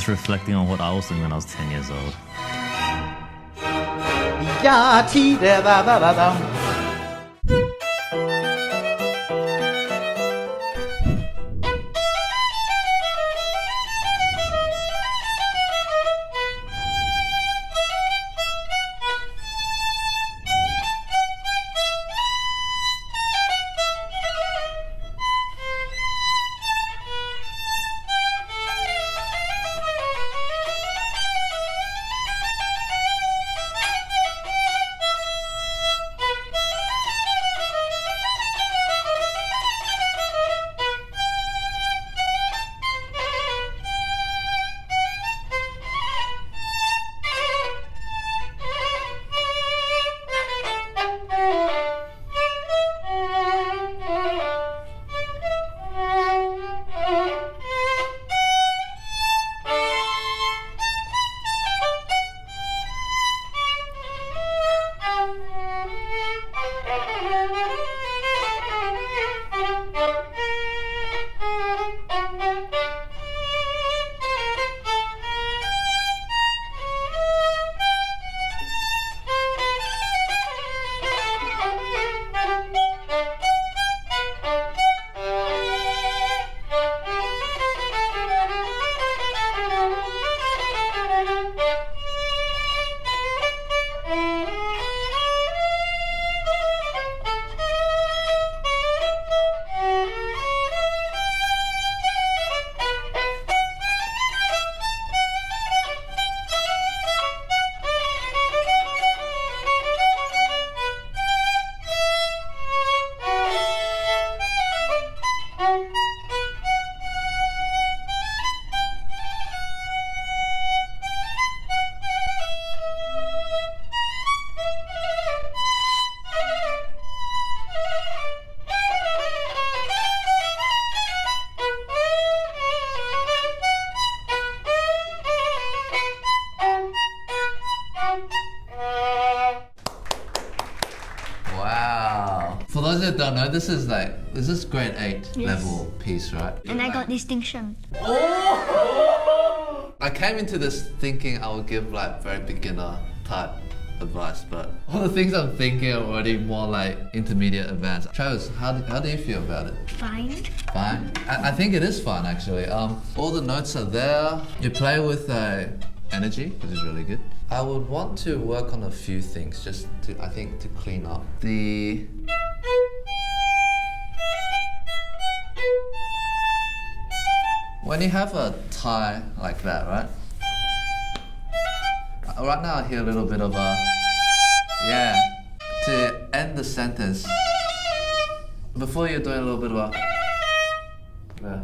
just reflecting on what I was doing when I was 10 years old. Wow. For those that don't know, this is grade 8 level piece, right? And I got distinction. I came into this thinking I would give like very beginner type advice, but all the things I'm thinking are already more like intermediate advanced. Travis, how do you feel about it? Fine. Fine? I think it is fun actually. All the notes are there. You play with energy, which is really good. I would want to work on a few things just to clean up. When you have a tie like that, right? Right now I hear a little bit of a, yeah. To end the sentence, before you're doing a little bit of a, yeah.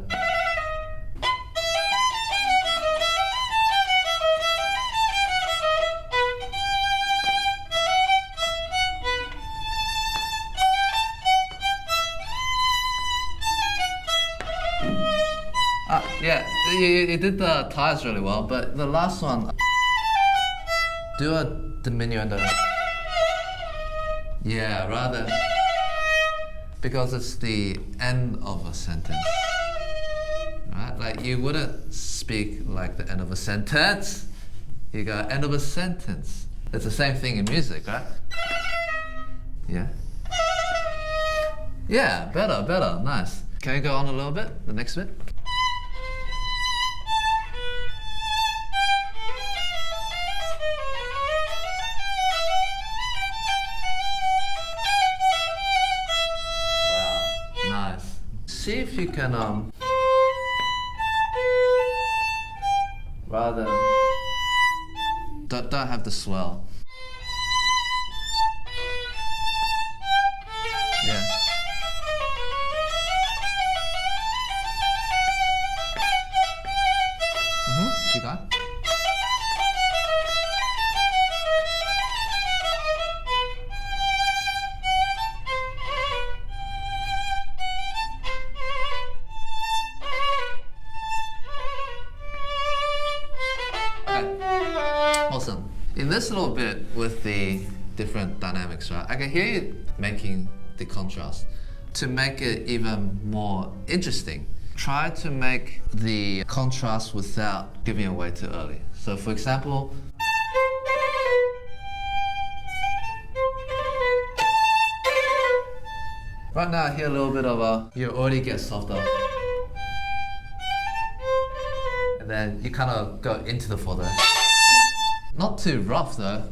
Yeah, you did the ties really well, but the last one, do a diminuendo. Yeah, rather, because it's the end of a sentence, right? Like you wouldn't speak like the end of a sentence. You go end of a sentence. It's the same thing in music, right? Yeah. Yeah, better, nice. Can you go on a little bit, the next bit? See if you can rather don't have the swell. Yeah. Keep going. Awesome. In this little bit with the different dynamics, right? I can hear you making the contrast. To make it even more interesting, try to make the contrast without giving away too early. So for example, right now I hear a little bit of you already get softer. And then you kind of go into the fourth. Not too rough though.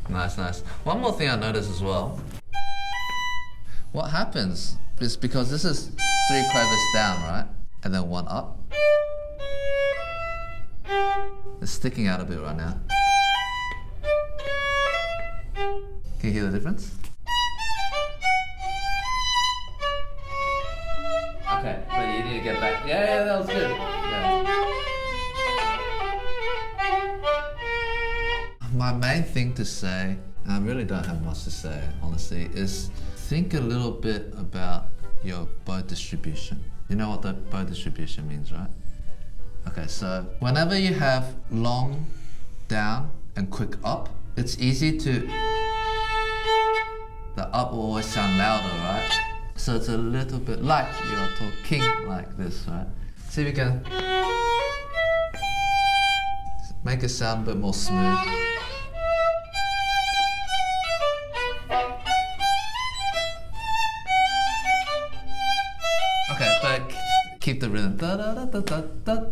Nice, nice. One more thing I noticed as well. What happens is because this is 3 quavers down, right? And then 1 up. It's sticking out a bit right now. Can you hear the difference? Okay, but you need to get back. Yeah, that was good. Yeah. My main thing to say, and I really don't have much to say, honestly, is think a little bit about your bow distribution. You know what the bow distribution means, right? Okay, so whenever you have long down and quick up, it's easy to... The up will always sound louder, right? So it's a little bit like you're talking like this, right? See if you can make it sound a bit more smooth. Okay, but keep the rhythm. Da, da, da, da, da, da.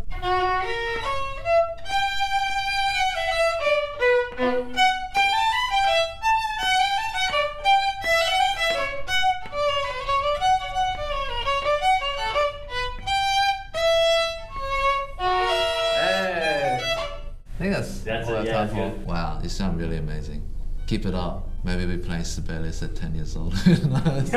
I think that's all I have time for. Wow, you sound really amazing. Keep it up. Maybe we'll be playing Sibelius at 10 years old. Who knows?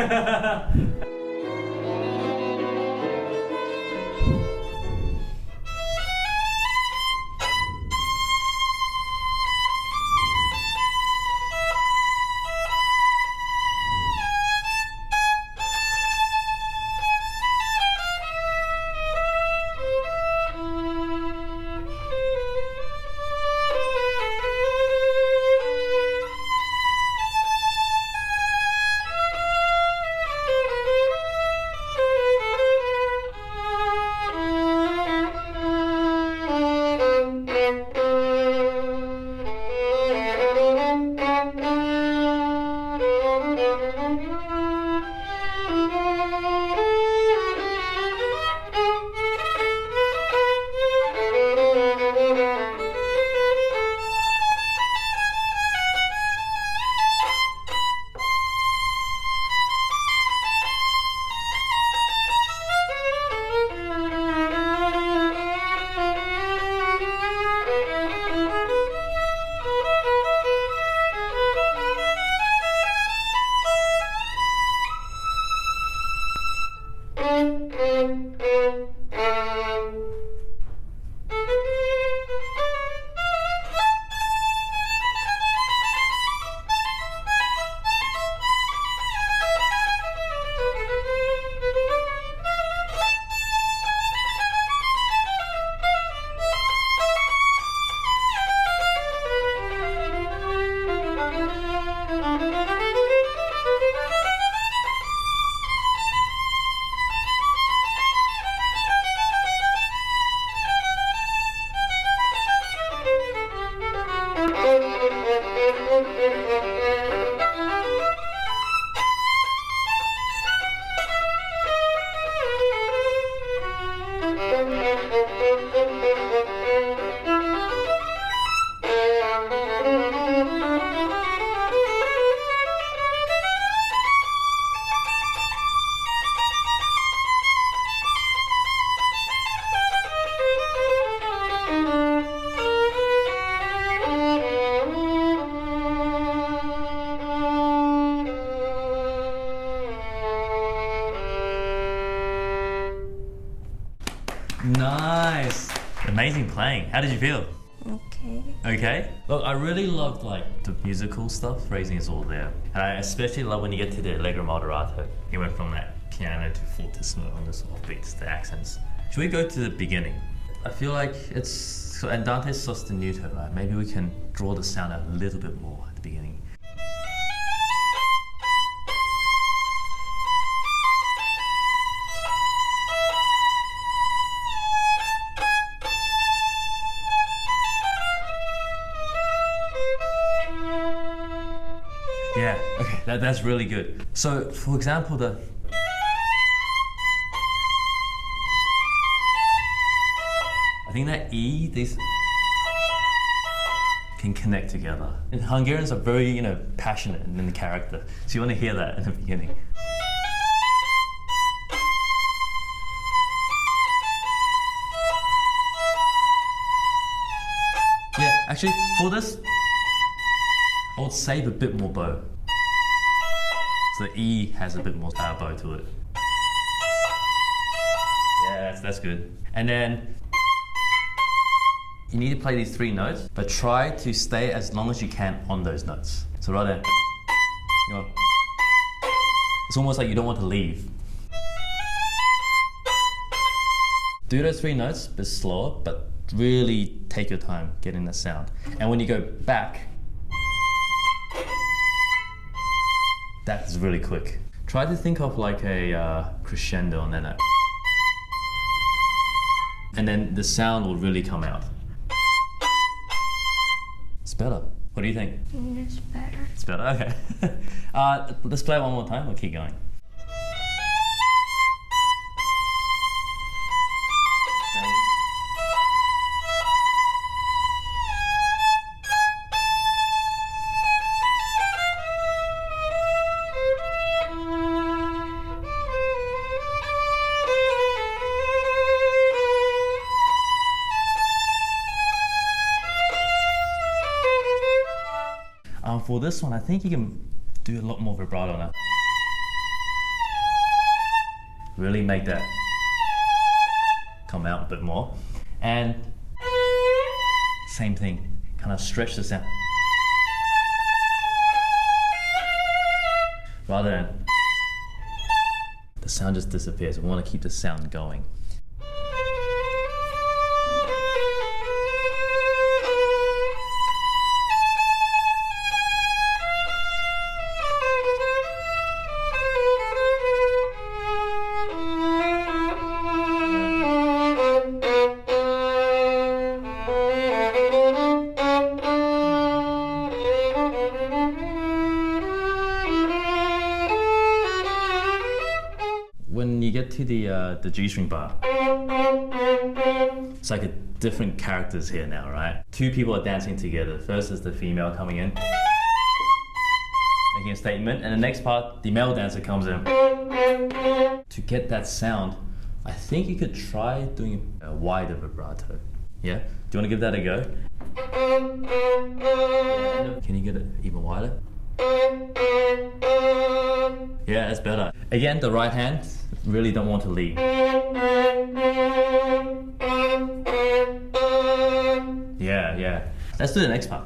Nice. Amazing playing. How did you feel? Okay. Okay. Look, I really loved like the musical stuff. Phrasing is all there, and I especially love when you get to the Allegro moderato. You went from that piano to fortissimo on this offbeats, the accents. Should we go to the beginning? I feel like it's and Dante's sostenuto, right? Maybe we can draw the sound out a little bit more at the beginning. Yeah, okay, that's really good. So, for example, I think that E, these can connect together. And Hungarians are very, passionate in the character. So you want to hear that in the beginning. Yeah, actually, for this, I would save a bit more bow. So the E has a bit more bow to it. Yeah, that's good. And then you need to play these 3 notes, but try to stay as long as you can on those notes. So right there, it's almost like you don't want to leave. Do those 3 notes, a bit slower, but really take your time getting the sound. And when you go back, that is really quick. Try to think of like a crescendo on that note. And then the sound will really come out. It's better. What do you think? It's better. It's better, okay. Let's play it one more time, we'll keep going. For this one, I think you can do a lot more vibrato now. Really make that come out a bit more. And same thing, kind of stretch the sound. Rather than the sound just disappears. We want to keep the sound going. When you get to the G string bar, it's like different characters here now, right? 2 people are dancing together. First is the female coming in, making a statement, and the next part, the male dancer comes in. To get that sound, I think you could try doing a wider vibrato. Yeah? Do you want to give that a go? Can you get it even wider? Yeah, that's better. Again, the right hand, really don't want to lead. Yeah. Let's do the next part.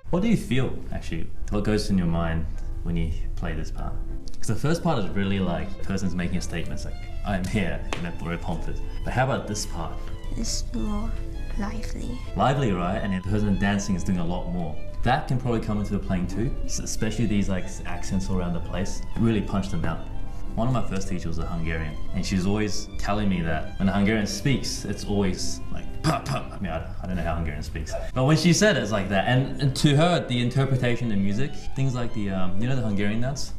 What do you feel, actually? What goes in your mind when you play this part? Because the first part is really like the person's making a statement. It's like, I'm here, very pompous. But how about this part? It's more lively. Lively, right? And the person dancing is doing a lot more. That can probably come into the playing too, especially these like accents all around the place. Really punch them out. One of my first teachers was a Hungarian, and she's always telling me that when a Hungarian speaks, it's always like pop, pop. I mean, I don't know how Hungarian speaks, but when she said it, it's like that. And to her, the interpretation of music, things like the the Hungarian dance,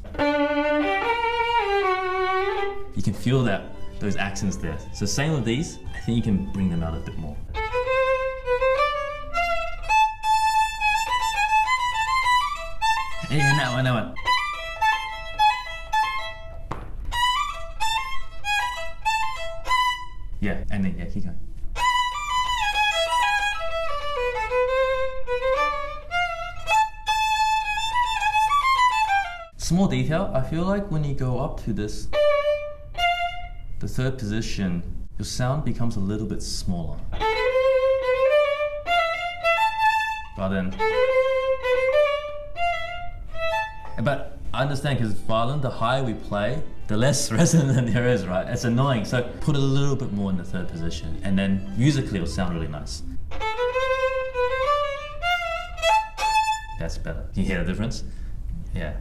you can feel those accents there. So same with these, I think you can bring them out a bit more. Yeah, that one. Yeah, and then keep going. Small detail, I feel like when you go up to this, the third position, your sound becomes a little bit smaller. But I understand because violin, the higher we play, the less resonant there is, right? It's annoying. So put a little bit more in the third position, and then musically it'll sound really nice. That's better. Can you hear the difference? Yeah.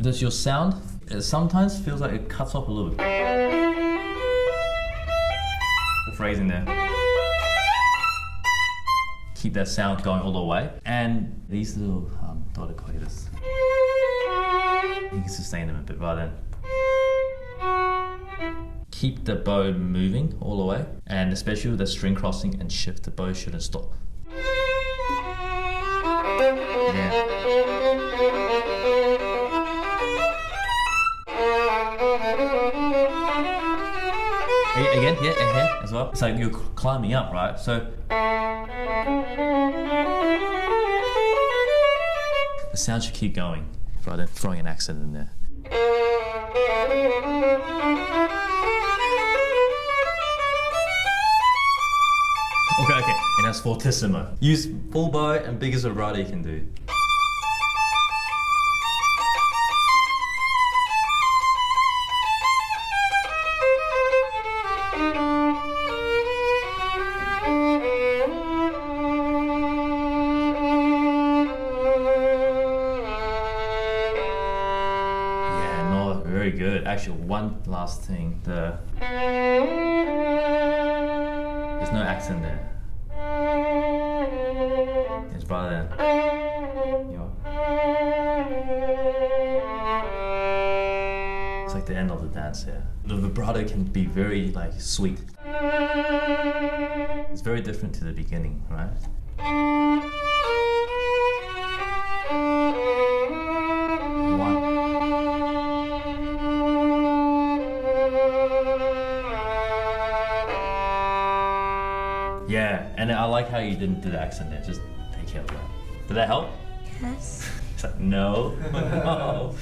Does your sound, it sometimes feels like it cuts off a little bit. The phrasing there. Keep that sound going all the way. And these little dotted quavers, you can sustain them a bit rather than. Keep the bow moving all the way, and especially with the string crossing and shift, the bow shouldn't stop. Yeah. Again, yeah, ahead as well. It's like you're climbing up, right? So the sound should keep going rather than throwing an accent in there. Okay, and that's fortissimo. Use full bow and biggest vibrato you can do. Very good. Actually, one last thing. There's no accent there. It's rather than, it's like the end of the dance here. The vibrato can be very like sweet. It's very different to the beginning, right? Yeah, and I like how you didn't do the accent there, just take care of that. Did that help? Yes. It's like, no. No.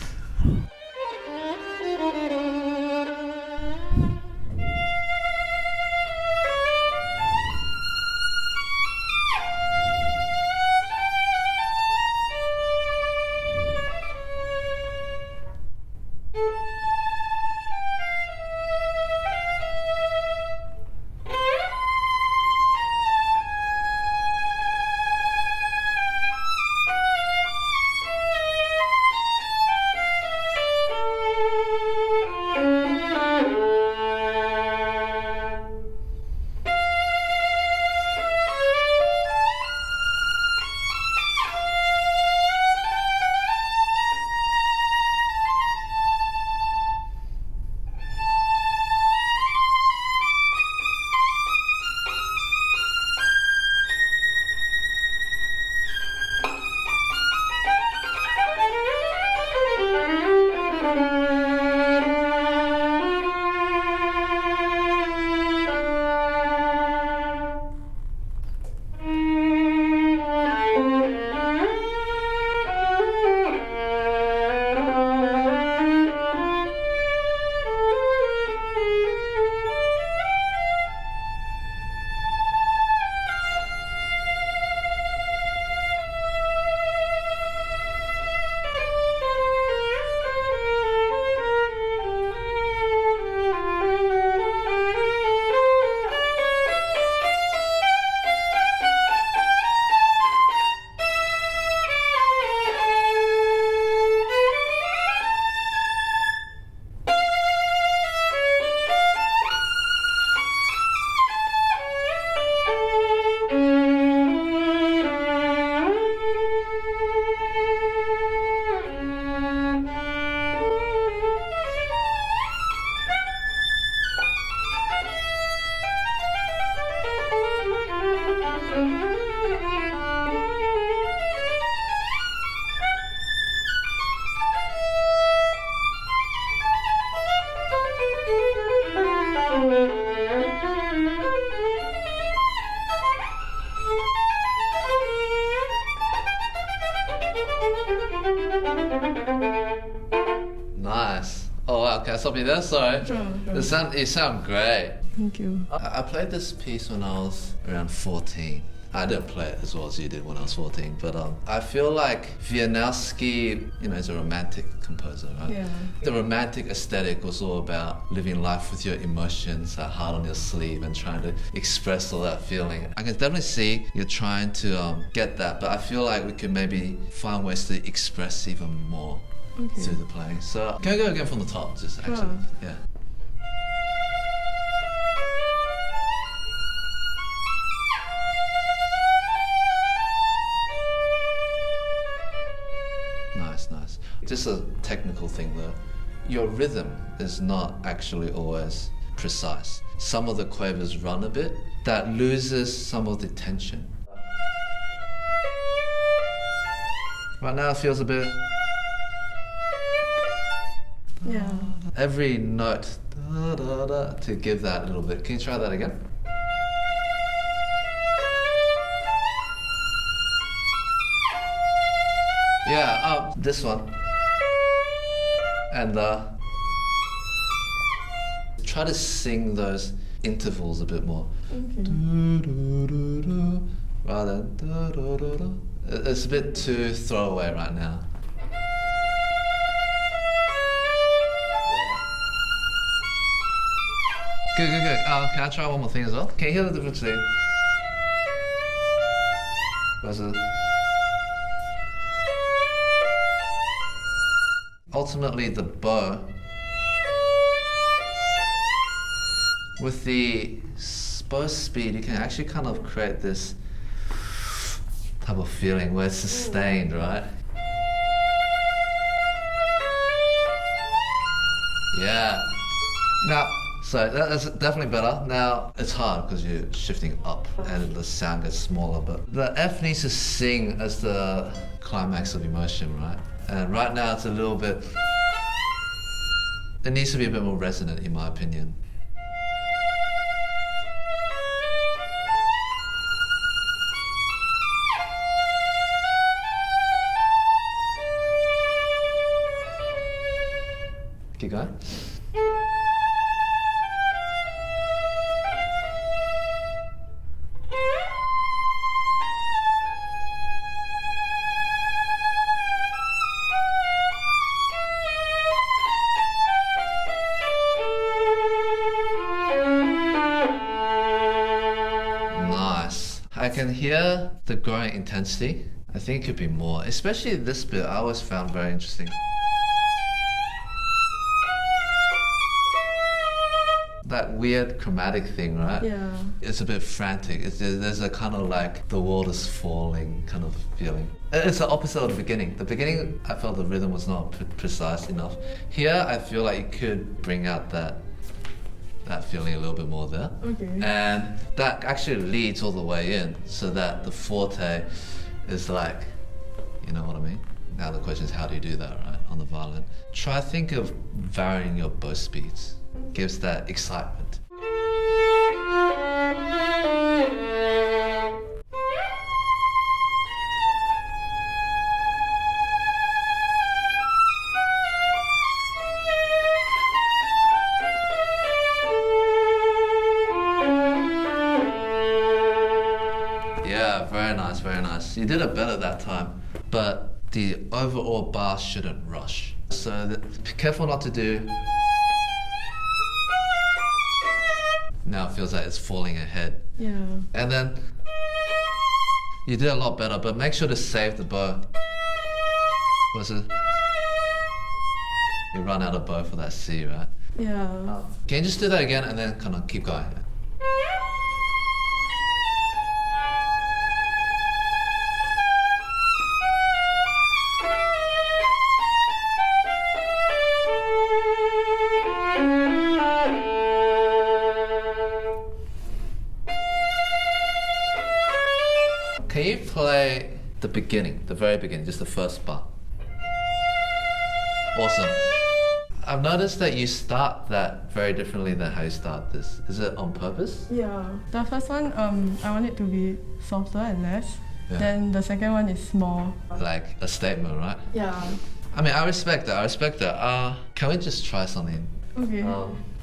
can I stop you there? Sorry. Sure. You sound great. Thank you. I played this piece when I was around 14. I didn't play it as well as you did when I was 14, but I feel like Wieniawski, is a romantic composer, right? Yeah. The romantic aesthetic was all about living life with your emotions, heart on your sleeve, and trying to express all that feeling. I can definitely see you're trying to get that, but I feel like we could maybe find ways to express even more through the playing. So can I go again from the top? Just actually, Sure. yeah. Nice. Just a technical thing though. Your rhythm is not actually always precise. Some of the quavers run a bit. That loses some of the tension. Right now it feels a bit... Yeah. Every note, da, da, da, to give that a little bit. Can you try that again? Yeah, this one. And try to sing those intervals a bit more. Okay. Rather than it's a bit too throwaway right now. Good. Can I try one more thing as well? Can you hear the difference there? Versus. Ultimately, the bow, with the bow speed, you can actually kind of create this type of feeling where it's sustained, right? Yeah. Now, so that's definitely better. Now, it's hard because you're shifting up and the sound gets smaller, but the F needs to sing as the climax of emotion, right? And right now it's a little bit... It needs to be a bit more resonant, in my opinion. Keep going. Nice. I can hear the growing intensity. I think it could be more, especially this bit I always found very interesting. That weird chromatic thing, right? Yeah. It's a bit frantic. There's a kind of like the world is falling kind of feeling. It's the opposite of the beginning. The beginning, I felt the rhythm was not precise enough. Here, I feel like you could bring out that feeling a little bit more there. Okay. And that actually leads all the way in, so that the forte is like, you know what I mean? Now the question is, how do you do that, right, on the violin? Try think of varying your bow speeds. Gives that excitement. Yeah, very nice. You did it better that time, but the overall bar shouldn't rush. So be careful not to do. Now it feels like it's falling ahead. Yeah. And then you did a lot better, but make sure to save the bow. Versus you run out of bow for that C, right? Yeah. Can you just do that again and then kind of keep going? Can you play the beginning, the very beginning, just the first bar? Awesome. I've noticed that you start that very differently than how you start this. Is it on purpose? Yeah. The first one, I want it to be softer and less. Yeah. Then the second one is more. Like a statement, right? Yeah. I mean, I respect that. I respect that. Can we just try something? Okay.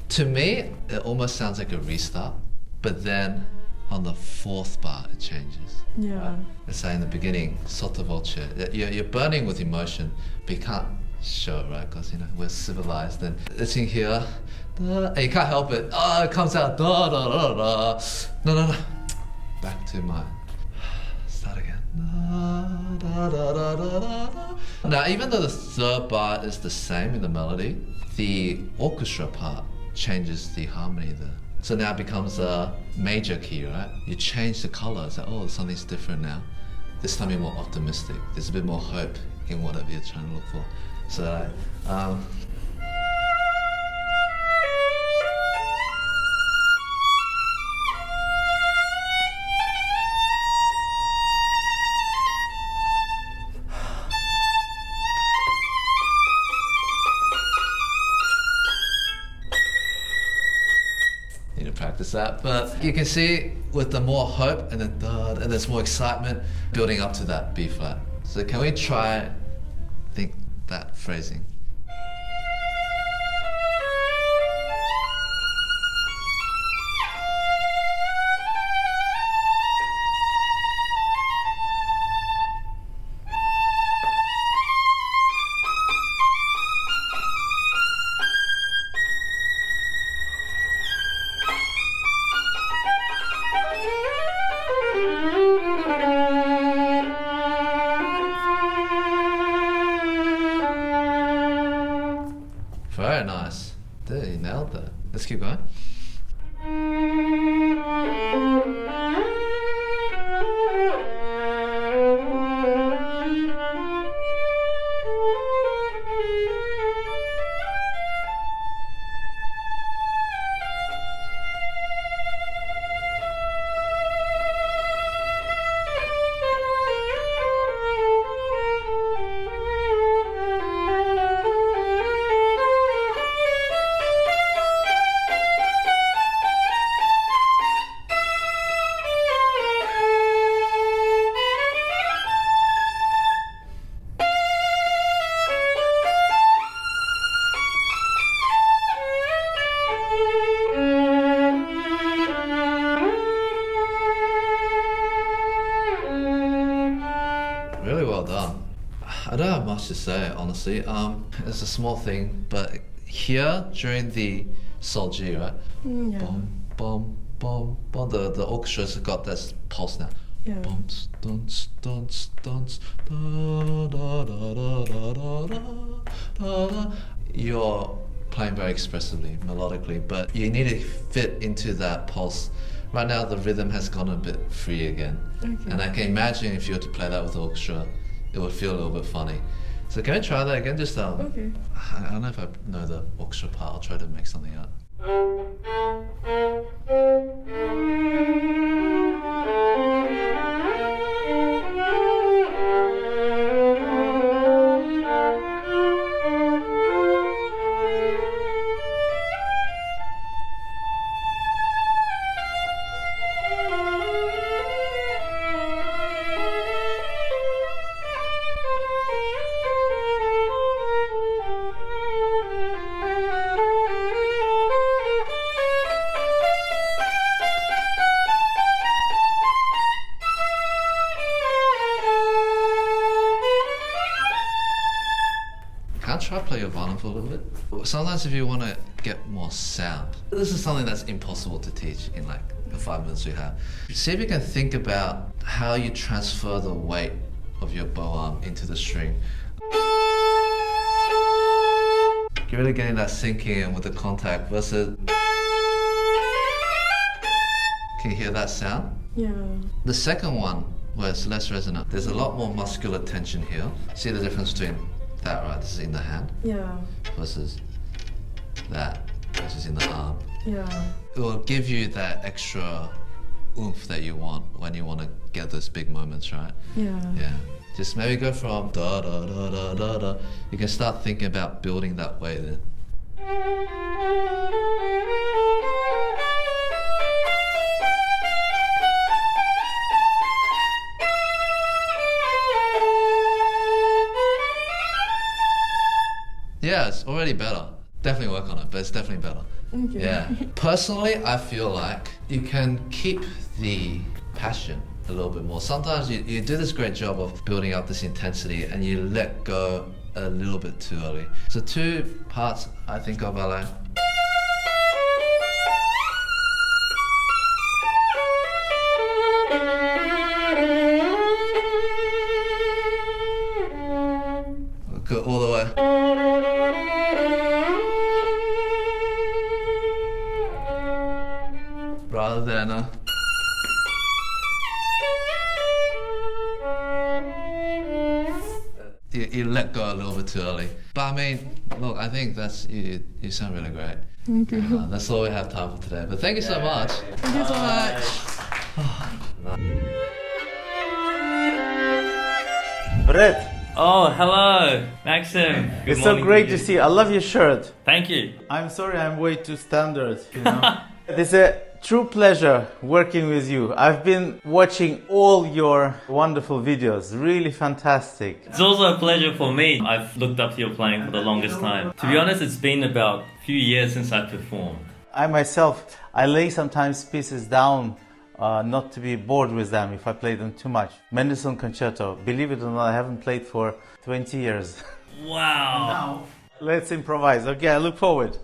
To me, it almost sounds like a restart, but then on the fourth bar, it changes. Yeah. Let's say in the beginning, sotto voce, you're burning with emotion, but you can't show it, right? Because, you know, we're civilized and it's in here, and you can't help it. Oh, it comes out, da da da da. No. Back to my, start again. Da, da, da, da, da, da. Now, even though the third bar is the same in the melody, the orchestra part changes the harmony there. So now it becomes a major key, right? You change the color. It's like, oh, something's different now. This time you're more optimistic. There's a bit more hope in whatever you're trying to look for. So, need to practice that, but you can see with the more hope and then and there's more excitement building up to that B flat. So can we try think that phrasing? Very nice. Dude, you nailed that. Let's keep going. Really well done. I don't have much to say, honestly. It's a small thing, but here during the Sol G, right? Yeah. Bum, bum, bum, bum. The orchestra's got this pulse now. Yeah. Bumps, dunce, dunce, dunce, da da da da da da da da. You're playing very expressively, melodically, but you need to fit into that pulse. Right now, the rhythm has gone a bit free again, Okay. and I can imagine if you were to play that with the orchestra, it would feel a little bit funny. So can we try that again? Just Okay. I don't know if I know the orchestra part. I'll try to make something up. Can I try play your violin for a little bit? Sometimes if you want to get more sound, this is something that's impossible to teach in like the 5 minutes we have. See if you can think about how you transfer the weight of your bow arm into the string. You're really getting that sinking in with the contact versus... Can you hear that sound? Yeah. The second one, where it's less resonant, there's a lot more muscular tension here. See the difference between that, right? This is in the hand Yeah. versus that, which is in the arm. Yeah. It will give you that extra oomph that you want when you want to get those big moments, right? Yeah. Yeah. Just maybe go from da da da da da da. You can start thinking about building that way then. Yeah, it's already better. Definitely work on it, but it's definitely better. Okay. Yeah. Personally, I feel like you can keep the passion a little bit more. Sometimes you do this great job of building up this intensity and you let go a little bit too early. So 2 parts I think of ballet. Go all the way. Rather than you let go a little bit too early. But I mean, look, I think that's you sound really great. Thank you. That's all we have time for today. But thank you so much. Thank you so much. Brett, Oh, hello, Maxim. Good it's so morning great you. to see you. I love your shirt. Thank you. I'm sorry I'm way too standard, you know. It's a true pleasure working with you. I've been watching all your wonderful videos. Really fantastic. It's also a pleasure for me. I've looked up to your playing for the longest time. To be honest, it's been about a few years since I performed. I myself, I lay sometimes pieces down not to be bored with them if I play them too much. Mendelssohn Concerto, believe it or not, I haven't played for 20 years. Wow. Let's improvise. Okay, I look forward.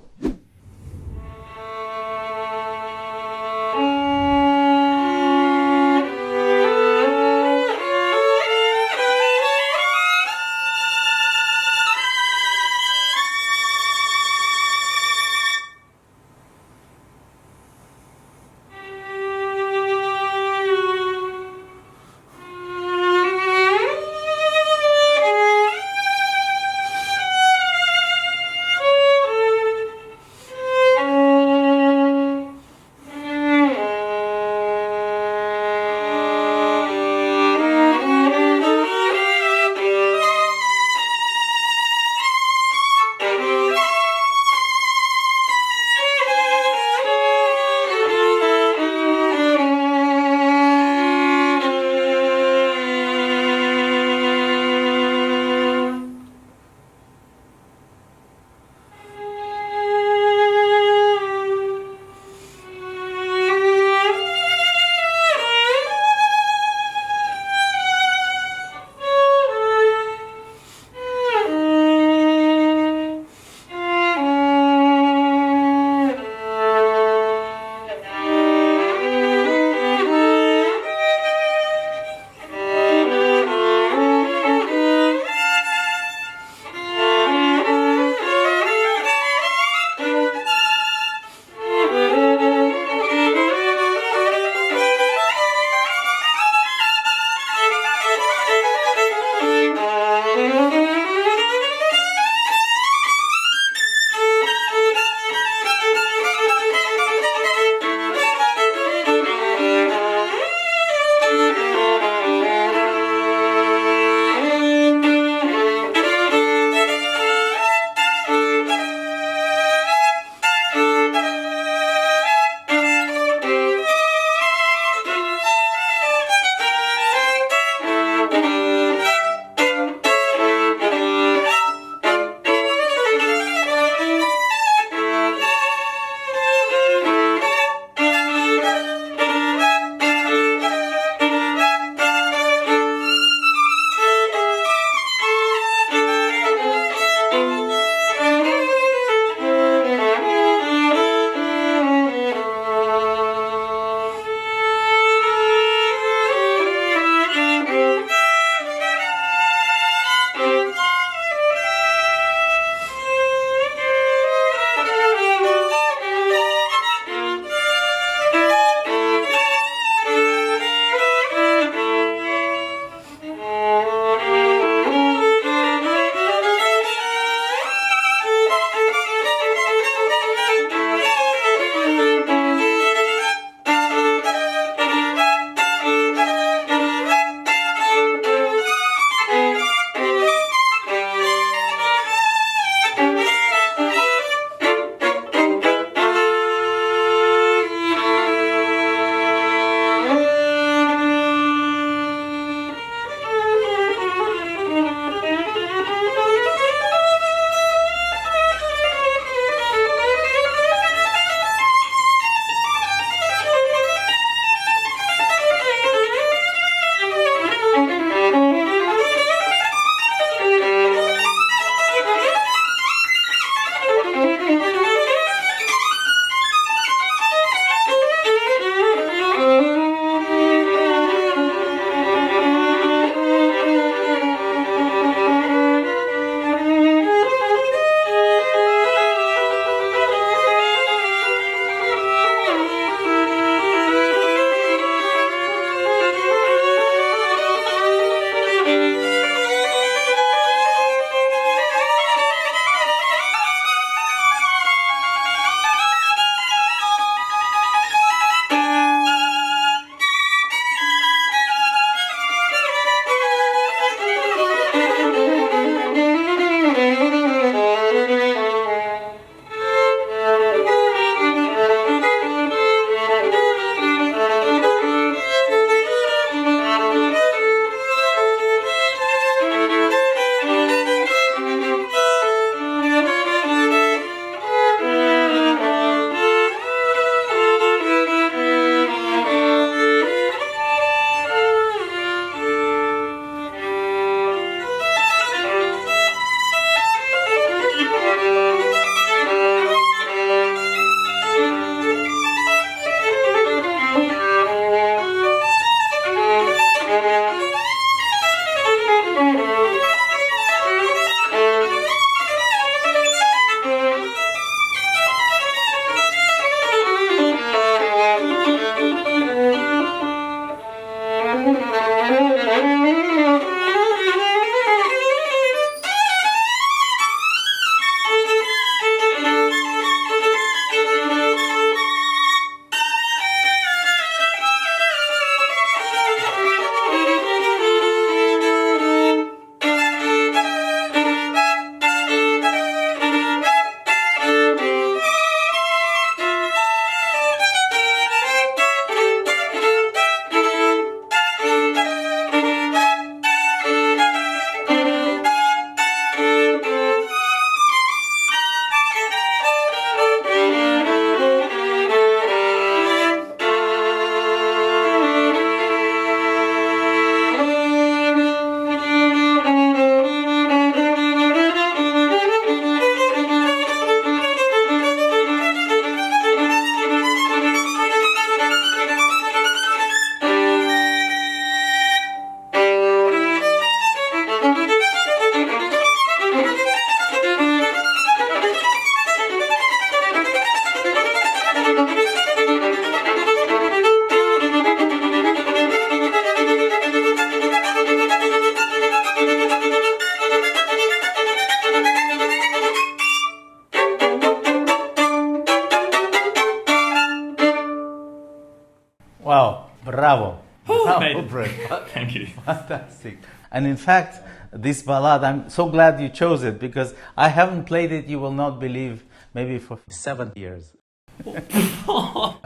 different. Thank you. Fantastic. And in fact, this ballad, I'm so glad you chose it because I haven't played it, you will not believe, maybe for 7 years.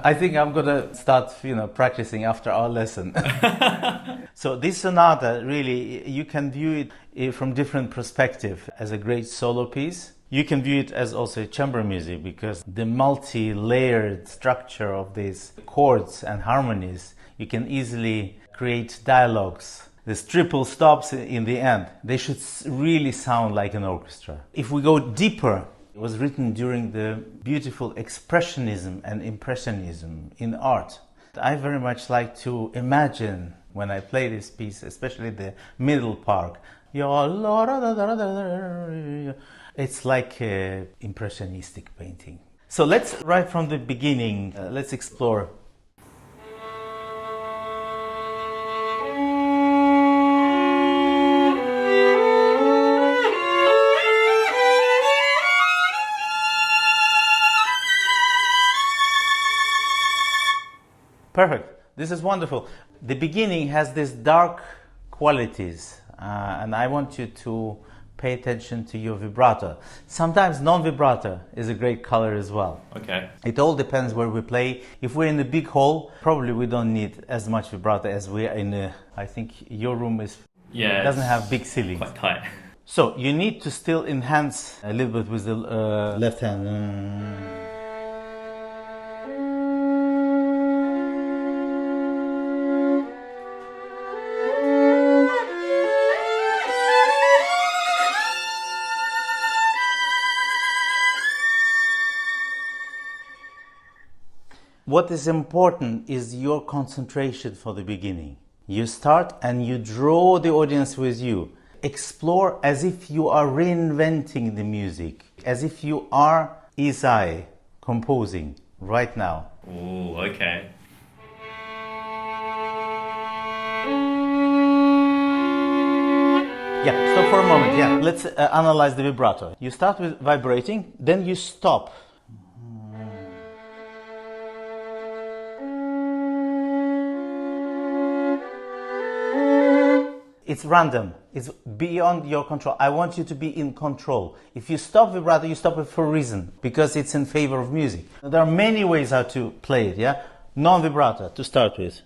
I think I'm gonna start, practicing after our lesson. So this sonata, really, you can view it from different perspectives as a great solo piece. You can view it as also chamber music because the multi-layered structure of these chords and harmonies, you can easily create dialogues. These triple stops in the end, they should really sound like an orchestra. If we go deeper, it was written during the beautiful expressionism and impressionism in art. I very much like to imagine when I play this piece, especially the middle part. It's like impressionistic painting. So let's, right from the beginning, let's explore. Perfect. This is wonderful. The beginning has these dark qualities, and I want you to pay attention to your vibrato. Sometimes non-vibrato is a great color as well. Okay. It all depends where we play. If we're in a big hall, probably we don't need as much vibrato as we are in a, I think your room doesn't have big ceilings. Quite tight. So you need to still enhance a little bit with the left hand. What is important is your concentration for the beginning. You start and you draw the audience with you. Explore as if you are reinventing the music, as if you are Isai composing right now. Ooh, okay. Yeah, stop for a moment. Yeah, let's analyze the vibrato. You start with vibrating, then you stop. It's random. It's beyond your control. I want you to be in control. If you stop vibrato, you stop it for a reason, because it's in favor of music. There are many ways how to play it, yeah? Non-vibrato to start with.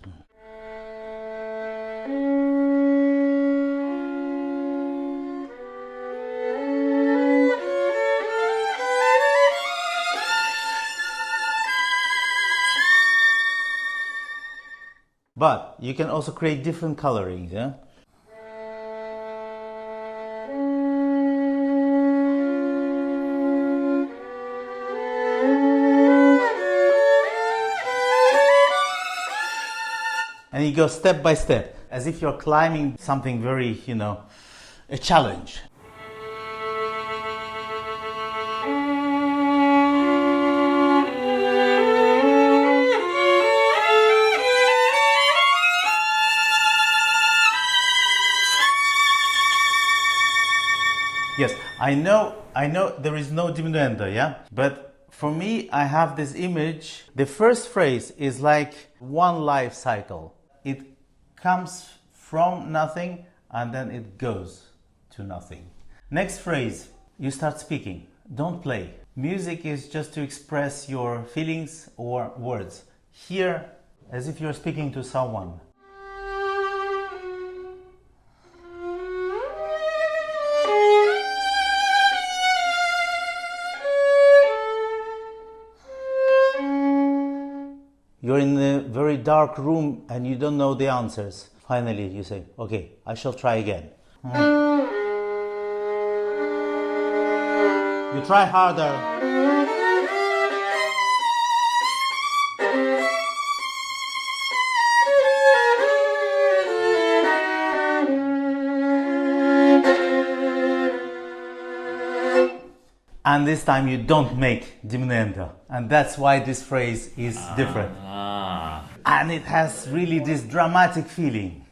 But you can also create different colorings, yeah? And you go step by step, as if you're climbing something very, a challenge. Yes, I know there is no diminuendo, yeah? But for me, I have this image. The first phrase is like one life cycle. It comes from nothing and then it goes to nothing. Next phrase, you start speaking. Don't play. Music is just to express your feelings or words. Here, as if you're speaking to someone. You're in a very dark room and you don't know the answers. Finally, you say, okay, I shall try again. You try harder. And this time you don't make diminuendo. And that's why this phrase is different. And it has really this dramatic feeling.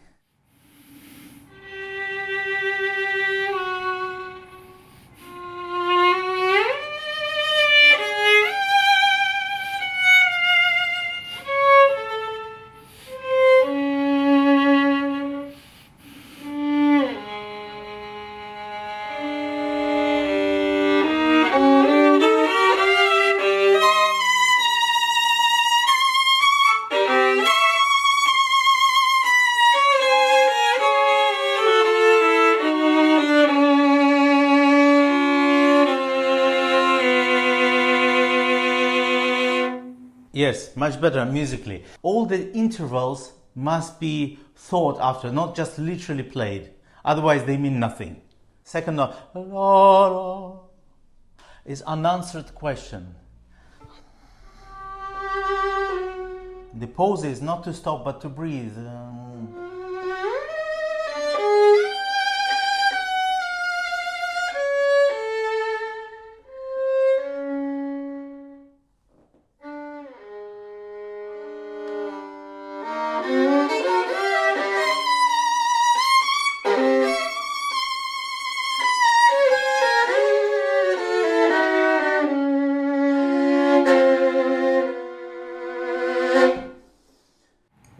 Yes, much better musically. All the intervals must be thought after, not just literally played. Otherwise, they mean nothing. Second note, la, la, is unanswered question. The pose is not to stop but to breathe.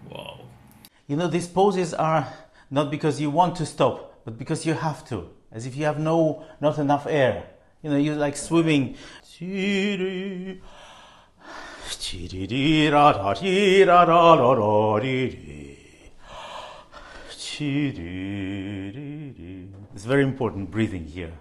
Wow. You know, these poses are not because you want to stop, but because you have to, as if you have not enough air. You know, you're like swimming. It's very important breathing here.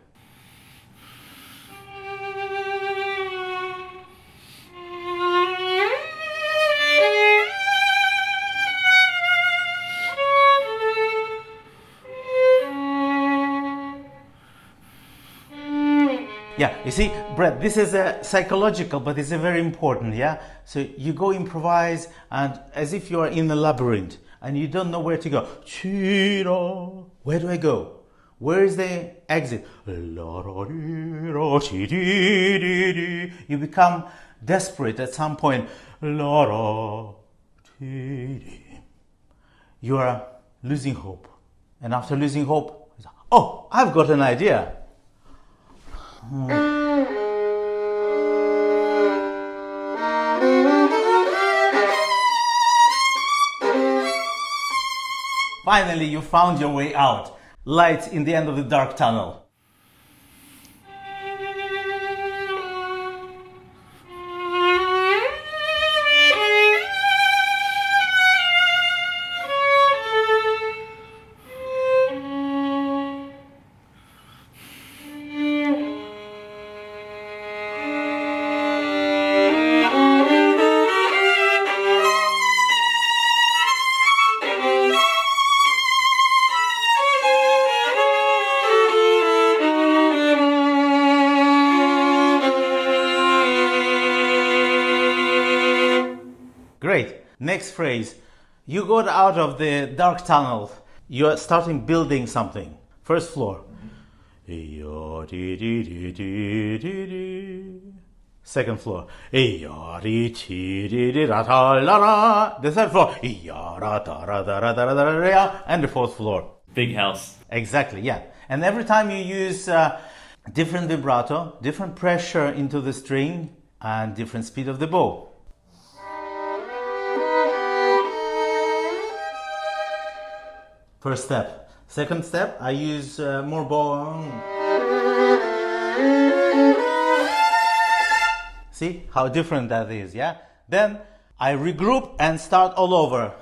Yeah, you see, Brett, this is a psychological, but it's a very important, yeah? So you go improvise and as if you are in a labyrinth and you don't know where to go. Where do I go? Where is the exit? You become desperate at some point. You are losing hope. And after losing hope, oh, I've got an idea. Finally, you found your way out. Light in the end of the dark tunnel. Great. Next phrase. You got out of the dark tunnel. You are starting building something. First floor. Second floor. The third floor. And the fourth floor. Big house. Exactly, yeah. And every time you use different vibrato, different pressure into the string, and different speed of the bow. First step. Second step, I use more bow. See how different that is, yeah? Then I regroup and start all over.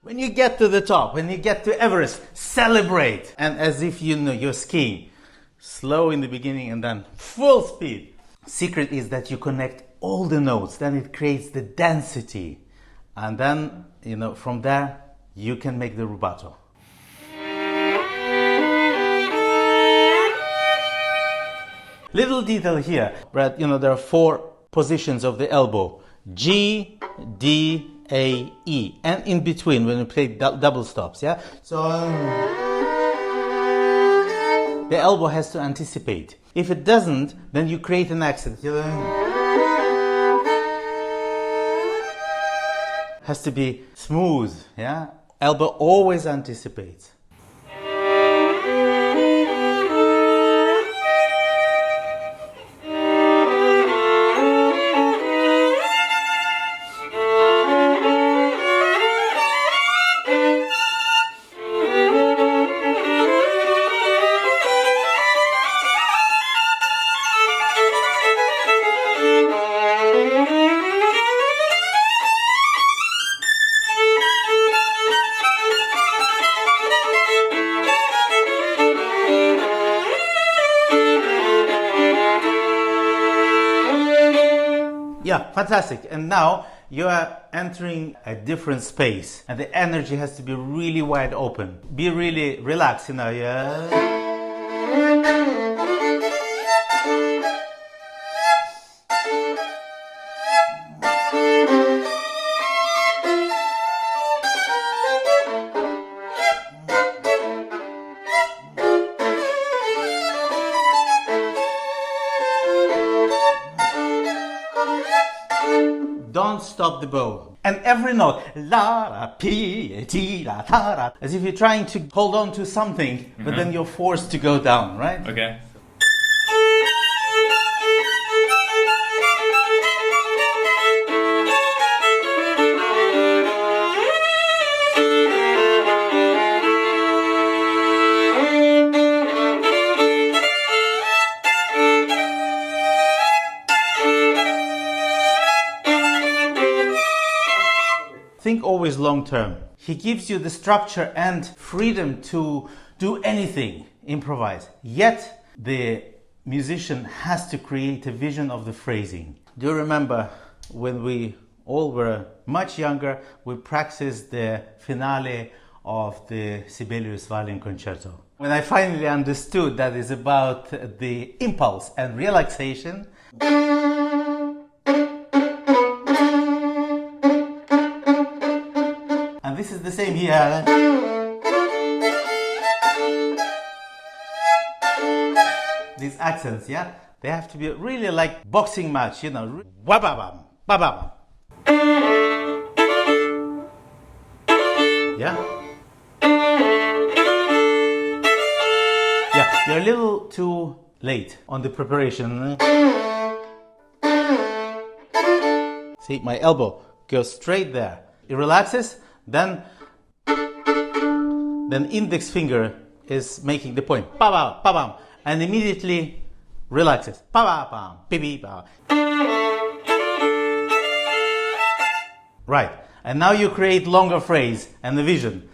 When you get to the top, when you get to Everest, celebrate. And as if you know you're skiing. Slow in the beginning and then full speed. Secret is that you connect all the notes, then it creates the density. And then, you know, from there, you can make the rubato. Little detail here, Brad, you know, there are 4 positions of the elbow. G, D, A, E. And in between, when you play double stops, yeah? So, the elbow has to anticipate. If it doesn't, then you create an accent. Has to be smooth, yeah? Elbow always anticipates. Yeah, fantastic. And now you are entering a different space, and the energy has to be really wide open. Be really relaxed, you know. Yeah. Don't stop the bow. And every note, la ra pi ti la ta ra, as if you're trying to hold on to something, but then you're forced to go down, right? Okay. Think always long term. He gives you the structure and freedom to do anything, improvise. Yet the musician has to create a vision of the phrasing. Do you remember when we all were much younger, we practiced the finale of the Sibelius Violin Concerto? When I finally understood that it's about the impulse and relaxation, and this is the same here. These accents, yeah, they have to be really like boxing match, you know. Wababam, babam. Yeah. Yeah, you're a little too late on the preparation. See, my elbow goes straight there. It relaxes, then index finger is making the point. Ba-bam, ba-bam, and immediately relaxes. Ba-ba-bam, bi-bi-ba. Right, and now you create longer phrase and the vision.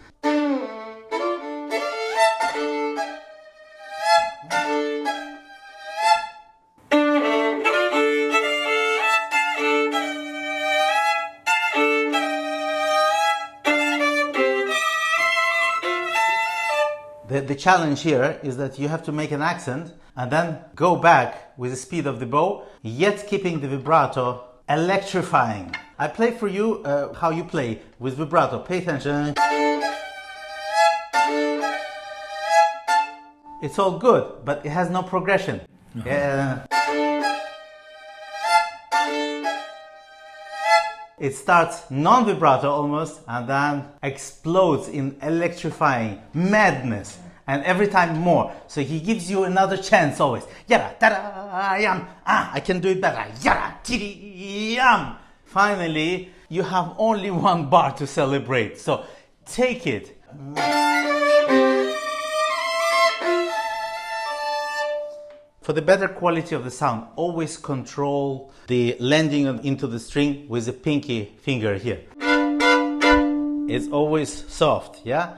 The challenge here is that you have to make an accent and then go back with the speed of the bow, yet keeping the vibrato electrifying. I play for you how you play with vibrato. Pay attention. It's all good, but it has no progression. It starts non-vibrato almost and then explodes in electrifying madness. And every time more. So he gives you another chance always. Yara, tada, yam. Ah, I can do it better. Yara, tiri, yam. Finally, you have only one bar to celebrate. So take it. For the better quality of the sound, always control the landing into the string with the pinky finger here. It's always soft, yeah?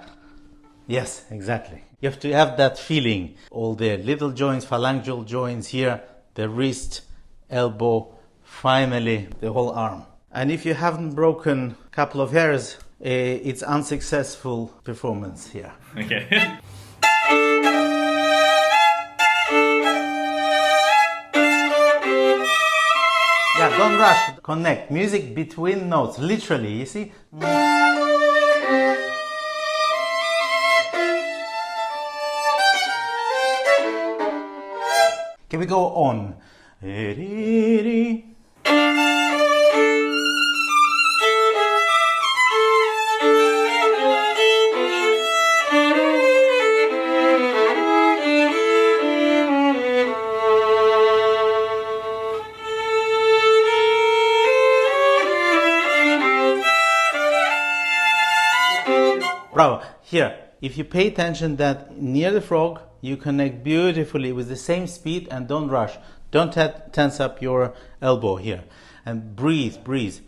Yes, exactly. You have to have that feeling. All the little joints, phalangeal joints here, the wrist, elbow, finally the whole arm. And if you haven't broken a couple of hairs, it's unsuccessful performance here. Okay. Yeah, don't rush. Connect. Music between notes, literally, you see? Can we go on? Bravo. Here, if you pay attention that near the frog, you connect beautifully with the same speed and don't rush. Don't tense up your elbow here. And breathe, breathe.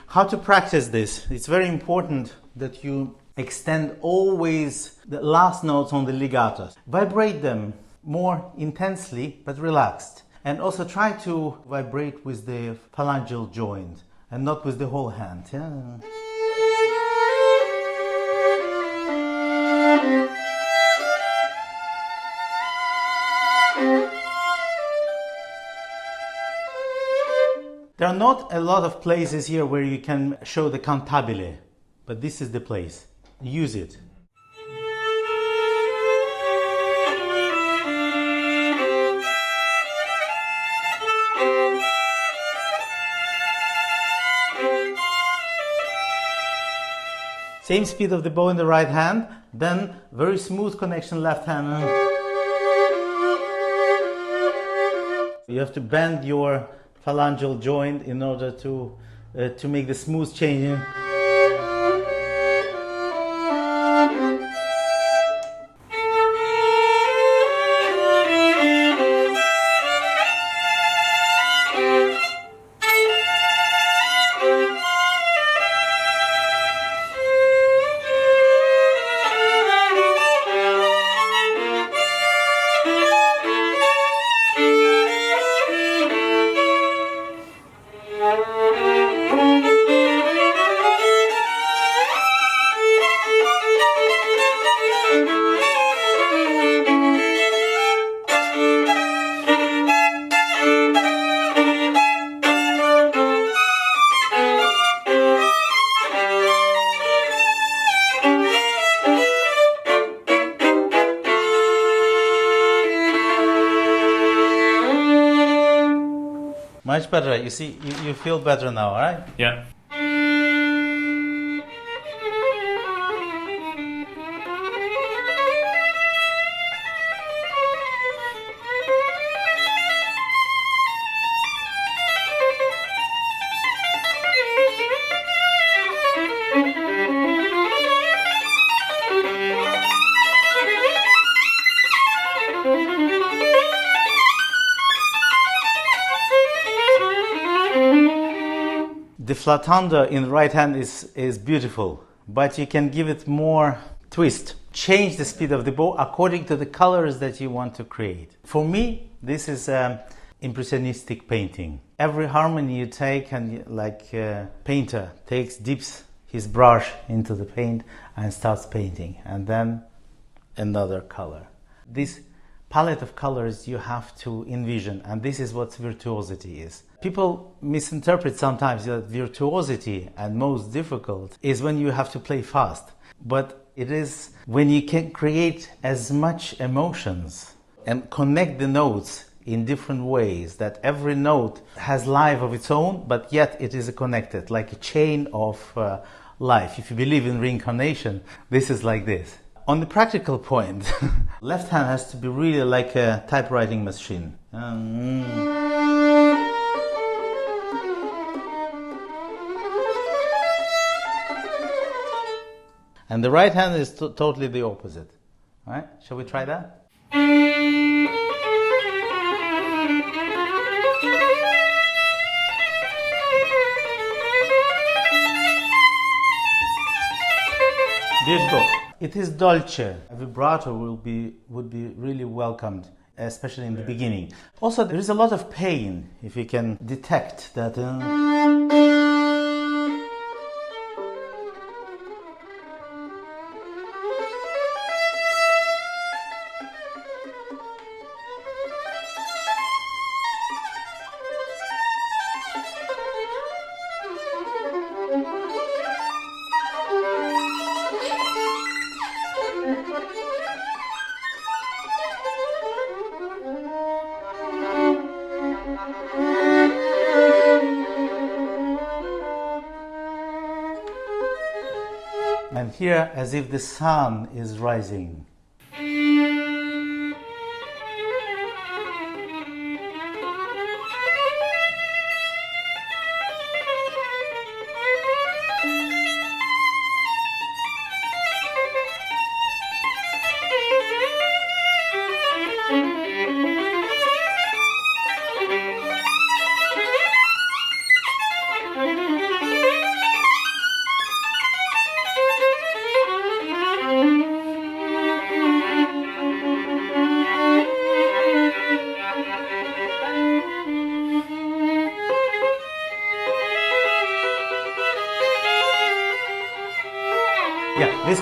How to practice this? It's very important that you extend always the last notes on the legatos. Vibrate them more intensely but relaxed. And also try to vibrate with the phalangeal joint and not with the whole hand. Yeah. There are not a lot of places here where you can show the cantabile, but this is the place. Use it. Same speed of the bow in the right hand, then very smooth connection left hand. You have to bend your phalangeal joint in order to make the smooth change. Much better. You see, you feel better now, right? Yeah. The flatanda in the right hand is beautiful, but you can give it more twist. Change the speed of the bow according to the colors that you want to create. For me, this is impressionistic painting. Every harmony you take, and like a painter dips his brush into the paint and starts painting, and then another color. This palette of colors you have to envision, and this is what virtuosity is. People misinterpret sometimes that virtuosity and most difficult is when you have to play fast, but it is when you can create as much emotions and connect the notes in different ways, that every note has life of its own, but yet it is connected like a chain of life. If you believe in reincarnation, this is like this. On the practical point, left hand has to be really like a typewriting machine. And the right hand is totally the opposite. All right, shall we try that? Beautiful. It is dolce. A vibrato would be really welcomed, especially in the beginning. Also, there is a lot of pain if you can detect that. And here, as if the sun is rising.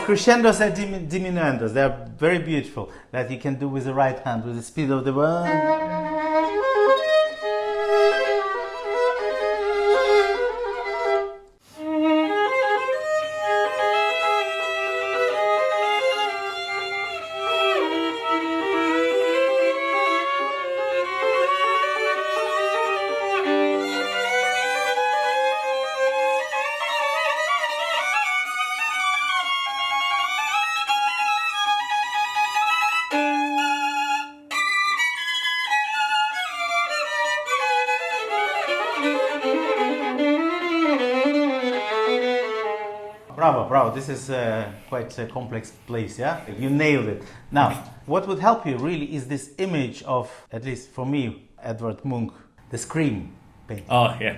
crescendos and diminuendos. They are very beautiful that you can do with the right hand, with the speed of the one. Bravo, bravo. This is quite a complex place, yeah? You nailed it. Now, what would help you really is this image of, at least for me, Edvard Munch, the Scream painting. Oh, yeah.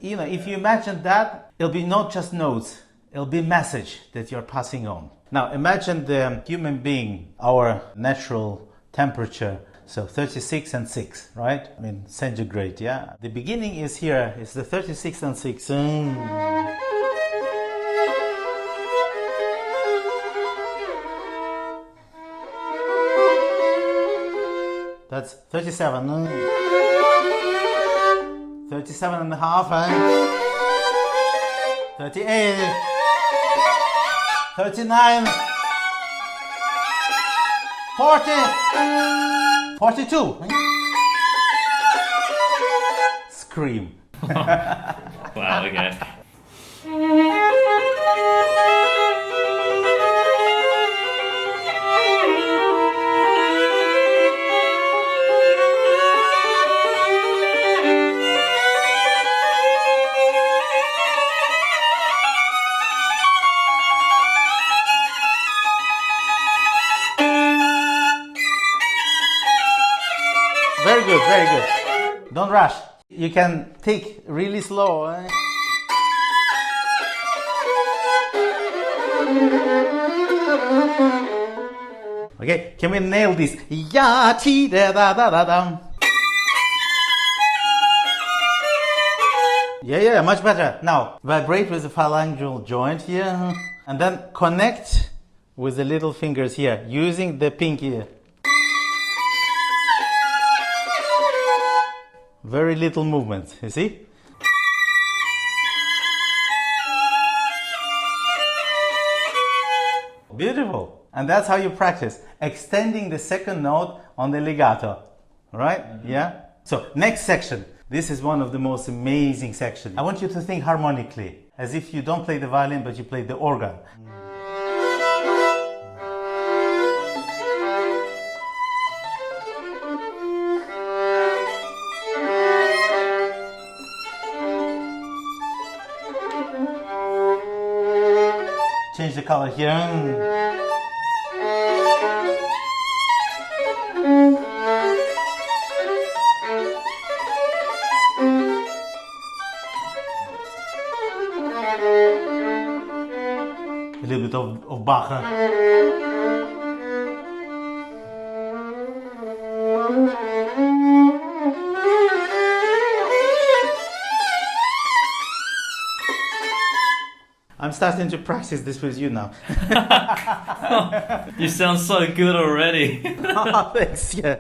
You know, if you imagine that, it'll be not just notes, it'll be message that you're passing on. Now, imagine the human being, our natural temperature. So 36 and 6, right? I mean, centigrade, yeah? The beginning is here, it's the 36 and 6. That's 37. 37 and a half. 38. 39. 40. 42. Scream. Wow, okay. Very good, very good. Don't rush. You can take really slow. Okay, can we nail this? Ya ti da da da da dum. Yeah, much better. Now, vibrate with the phalangeal joint here, and then connect with the little fingers here, using the pinky. Very little movement, you see? Beautiful. And that's how you practice, extending the second note on the legato. Right? Yeah? So, next section. This is one of the most amazing sections. I want you to think harmonically, as if you don't play the violin, but you play the organ. Change the color here. A little bit of Bach. I'm starting to practice this with you now. You sound so good already. Oh, thanks, yeah.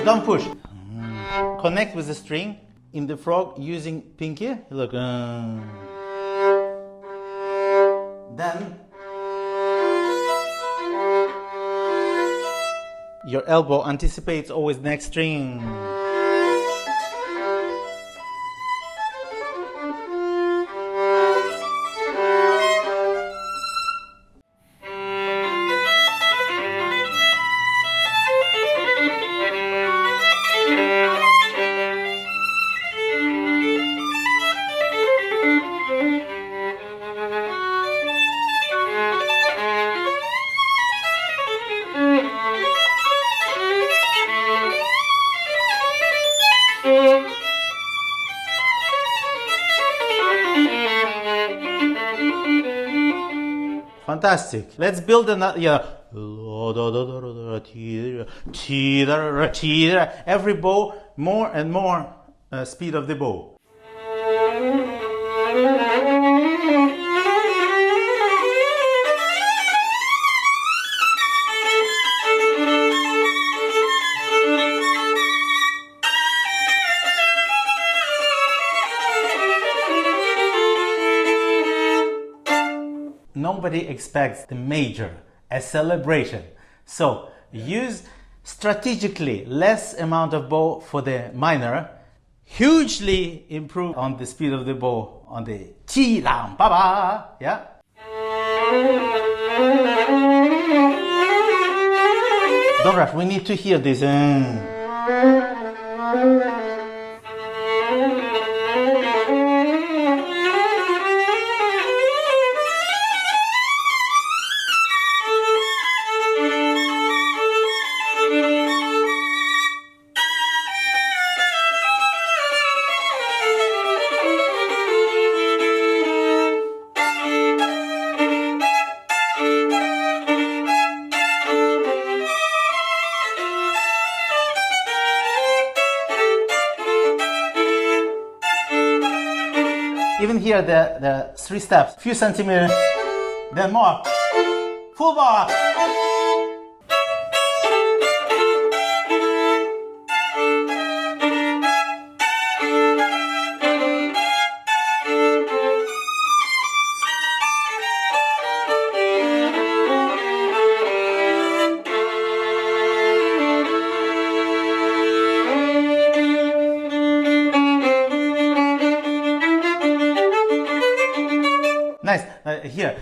Don't push. Connect with the string in the frog using pinky. Look. Then your elbow anticipates always next string. Fantastic. Let's build another. Yeah. Every bow, more and more speed of the bow. Nobody expects the major, a celebration. So use strategically less amount of bow for the minor, hugely improve on the speed of the bow on the chi lam ba ba, yeah. Don't rush, we need to hear this. Even here, the 3 steps, few centimeters, then more, full bar. Nice. Here,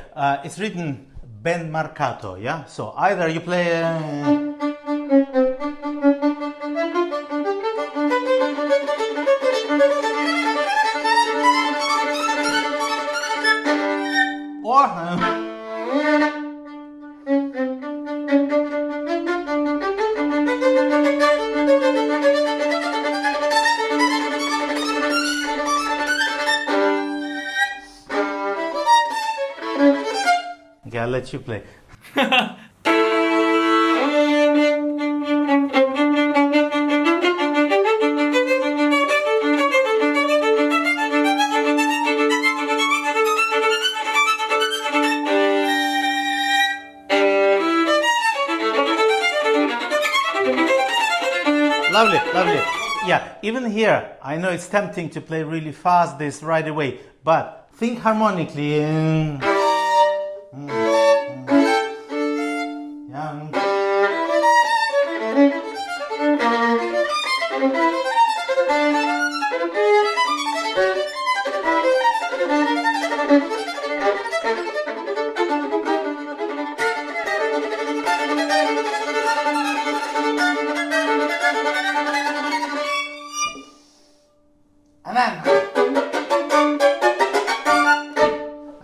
it's written ben marcato, yeah? So either you play... or... Okay, I'll let you play. Lovely, lovely. Yeah, even here, I know it's tempting to play really fast this right away, but think harmonically.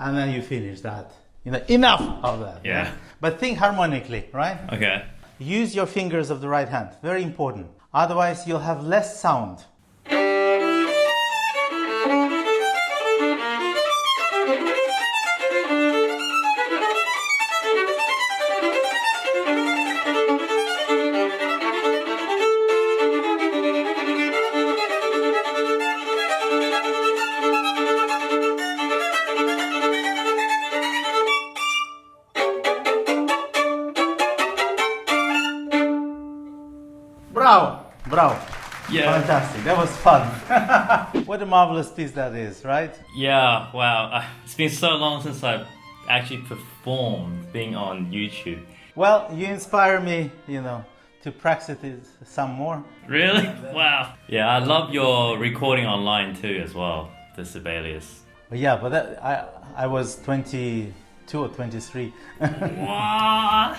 And then you finish that. You know, enough of that. Yeah. Right? But think harmonically, right? Okay. Use your fingers of the right hand. Very important. Otherwise, you'll have less sound. Bravo! Bravo! Yeah. Fantastic. That was fun. What a marvelous piece that is, right? Yeah, wow. It's been so long since I've actually performed being on YouTube. Well, you inspire me, you know, to practice it some more. Really? Wow. Yeah, I love your recording online too as well, the Sibelius. Yeah, but I was 22 or 23. Wow.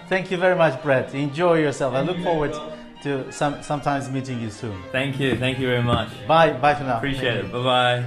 Thank you very much, Brett. Enjoy yourself. I look forward to sometimes meeting you soon. Thank you very much. Bye for now. Appreciate it. Bye bye.